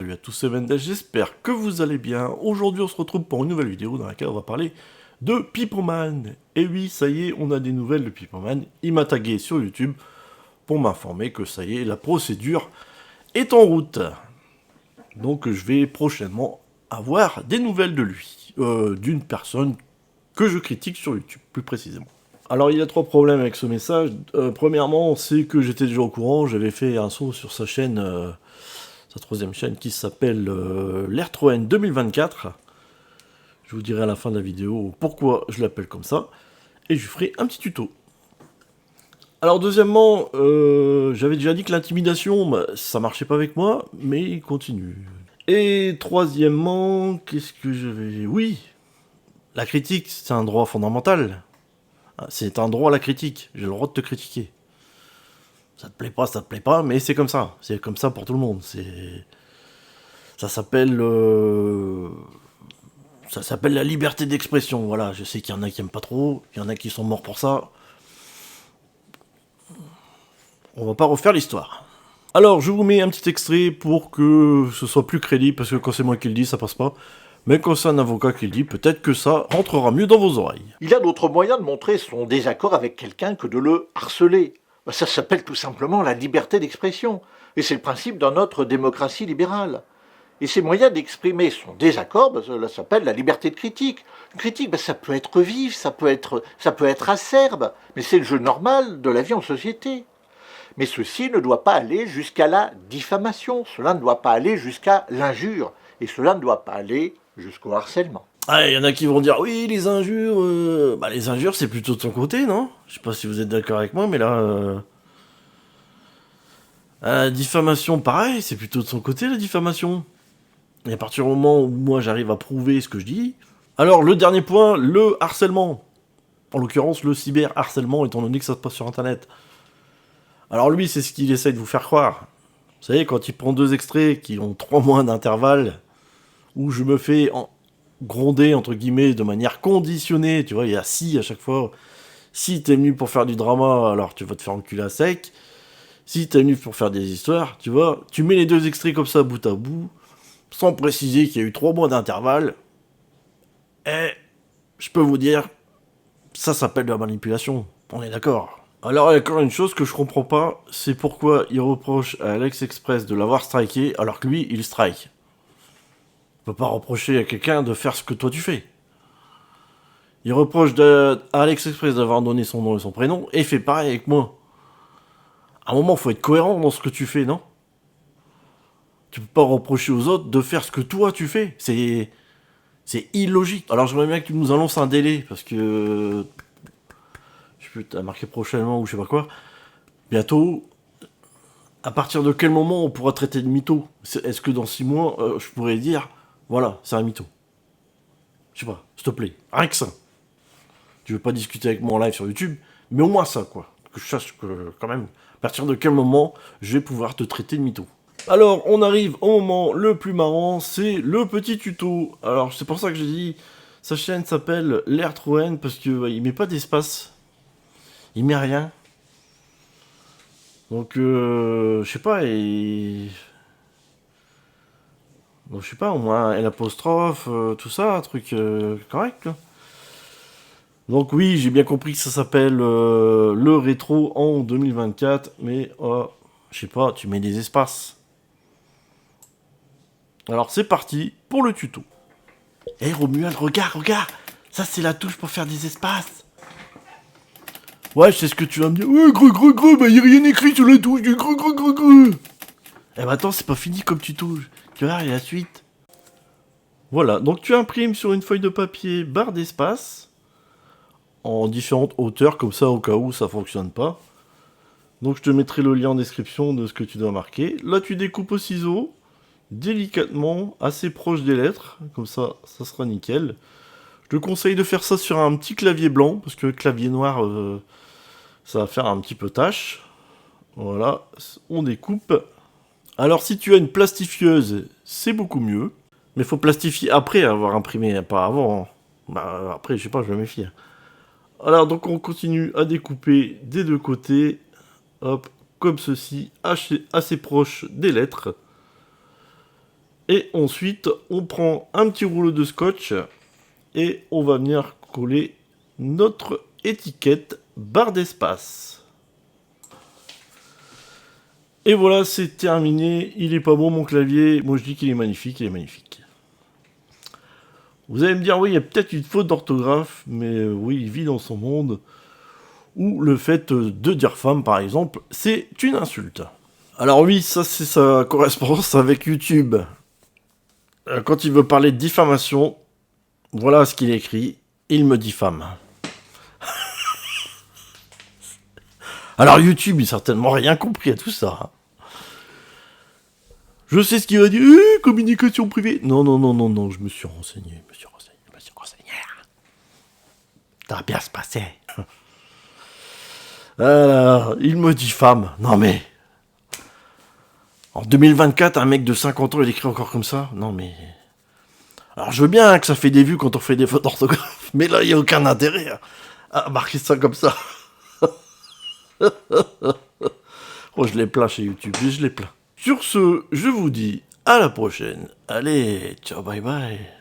salut à tous, c'est Mendes, j'espère que vous allez bien. Aujourd'hui on se retrouve pour une nouvelle vidéo dans laquelle on va parler de Pipoman. Et oui, ça y est, on a des nouvelles de Pipoman. Il m'a tagué sur YouTube pour m'informer que ça y est, la procédure est en route. Donc je vais prochainement avoir des nouvelles de lui, d'une personne que je critique sur YouTube, plus précisément. Alors il y a trois problèmes avec ce message. Premièrement, c'est que j'étais déjà au courant, j'avais fait un saut sur sa chaîne, sa troisième chaîne qui s'appelle l'Airtroen 2024. Je vous dirai à la fin de la vidéo pourquoi je l'appelle comme ça, et je ferai un petit tuto. Alors deuxièmement, j'avais déjà dit que l'intimidation, ça marchait pas avec moi, mais il continue. Et troisièmement, qu'est-ce que j'avais... Oui, la critique, c'est un droit fondamental. C'est un droit à la critique, j'ai le droit de te critiquer. Ça te plaît pas, mais c'est comme ça. C'est comme ça pour tout le monde. Ça s'appelle la liberté d'expression. Voilà, je sais qu'il y en a qui aiment pas trop, il y en a qui sont morts pour ça. On va pas refaire l'histoire. Alors, je vous mets un petit extrait pour que ce soit plus crédible, parce que quand c'est moi qui le dis, ça passe pas. Mais quand c'est un avocat qui le dit, peut-être que ça rentrera mieux dans vos oreilles. Il y a d'autres moyens de montrer son désaccord avec quelqu'un que de le harceler. Ça s'appelle tout simplement la liberté d'expression. Et c'est le principe dans notre démocratie libérale. Et ces moyens d'exprimer son désaccord, cela s'appelle la liberté de critique. Une critique, ça peut être vive, ça peut être acerbe, mais c'est le jeu normal de la vie en société. Mais ceci ne doit pas aller jusqu'à la diffamation, cela ne doit pas aller jusqu'à l'injure, et cela ne doit pas aller jusqu'au harcèlement. Ah, il y en a qui vont dire, oui, les injures, les injures, c'est plutôt de son côté, non? Je sais pas si vous êtes d'accord avec moi, mais là, la diffamation, pareil, c'est plutôt de son côté, la diffamation. Et à partir du moment où moi, j'arrive à prouver ce que je dis... Alors, le dernier point, le harcèlement. En l'occurrence, le cyberharcèlement, étant donné que ça se passe sur Internet. Alors lui, c'est ce qu'il essaye de vous faire croire. Vous savez, quand il prend deux extraits qui ont 3 mois d'intervalle, où je me fais gronder, entre guillemets, de manière conditionnée, tu vois, il y a si à chaque fois. Si t'es venu pour faire du drama, alors tu vas te faire enculer à sec. Si t'es venu pour faire des histoires, tu vois, tu mets les deux extraits comme ça, bout à bout, sans préciser qu'il y a eu 3 mois d'intervalle. Et je peux vous dire, ça s'appelle de la manipulation. On est d'accord. Alors, il y a encore une chose que je comprends pas, c'est pourquoi il reproche à Alex Express de l'avoir striké, alors que lui, il strike. On peut pas reprocher à quelqu'un de faire ce que toi tu fais. Il reproche à Alex Express d'avoir donné son nom et son prénom, et fait pareil avec moi. À un moment, faut être cohérent dans ce que tu fais, non? Tu peux pas reprocher aux autres de faire ce que toi tu fais. C'est illogique. Alors, j'aimerais bien que tu nous annonces un délai, parce que... Je sais plus, t'as marqué prochainement ou je sais pas quoi. Bientôt... À partir de quel moment on pourra traiter de mytho? Est-ce que dans 6 mois, je pourrais dire, voilà, c'est un mytho? Je sais pas, s'il te plaît, rien que ça. Tu veux pas discuter avec moi en live sur YouTube, mais au moins ça, quoi. Que je sache que, quand même, à partir de quel moment je vais pouvoir te traiter de mytho. Alors, on arrive au moment le plus marrant, c'est le petit tuto. Alors, c'est pour ça que j'ai dit, sa chaîne s'appelle l'Airtroen, parce que il met pas d'espace. Il met rien. Donc, je sais pas, donc, je sais pas, au moins L apostrophe, tout ça, un truc correct, quoi. Donc oui, j'ai bien compris que ça s'appelle le rétro en 2024, mais, je sais pas, tu mets des espaces. Alors, c'est parti pour le tuto. Eh, Romuald, regarde, ça c'est la touche pour faire des espaces. Ouais, je sais ce que tu vas me dire. Ouais, gros, y a rien écrit sur la touche, gros. Eh ben attends, c'est pas fini comme tuto. Tu vois, il y a la suite. Voilà, donc tu imprimes sur une feuille de papier barre d'espace en différentes hauteurs, comme ça au cas où ça fonctionne pas. Donc je te mettrai le lien en description de ce que tu dois marquer. Là tu découpes au ciseau, délicatement, assez proche des lettres, comme ça, ça sera nickel. Je te conseille de faire ça sur un petit clavier blanc, parce que le clavier noir, ça va faire un petit peu tâche. Voilà, on découpe. Alors si tu as une plastifieuse, c'est beaucoup mieux. Mais faut plastifier après avoir imprimé, pas avant. Bah après, je sais pas, je vais me méfier. Alors donc on continue à découper des deux côtés. Hop, comme ceci, assez proche des lettres. Et ensuite, on prend un petit rouleau de scotch et on va venir coller notre étiquette barre d'espace. Et voilà, c'est terminé. Il est pas bon mon clavier. Moi je dis qu'il est magnifique, il est magnifique. Vous allez me dire, oui, il y a peut-être une faute d'orthographe, mais oui, il vit dans son monde où le fait de dire femme, par exemple, c'est une insulte. Alors oui, ça c'est sa correspondance avec YouTube. Quand il veut parler de diffamation, voilà ce qu'il écrit. Il me diffame. Alors YouTube, il n'a certainement rien compris à tout ça. Je sais ce qu'il va dire. Communication privée. Non, je me suis renseigné. Ça va bien se passer. Alors, il me diffame. Non mais... En 2024, un mec de 50 ans, il écrit encore comme ça? Non mais... Alors je veux bien que ça fait des vues quand on fait des fautes d'orthographe, mais là, il n'y a aucun intérêt à marquer ça comme ça. Oh, je l'ai plein chez YouTube, je l'ai plein. Sur ce, je vous dis à la prochaine. Allez, ciao, bye bye.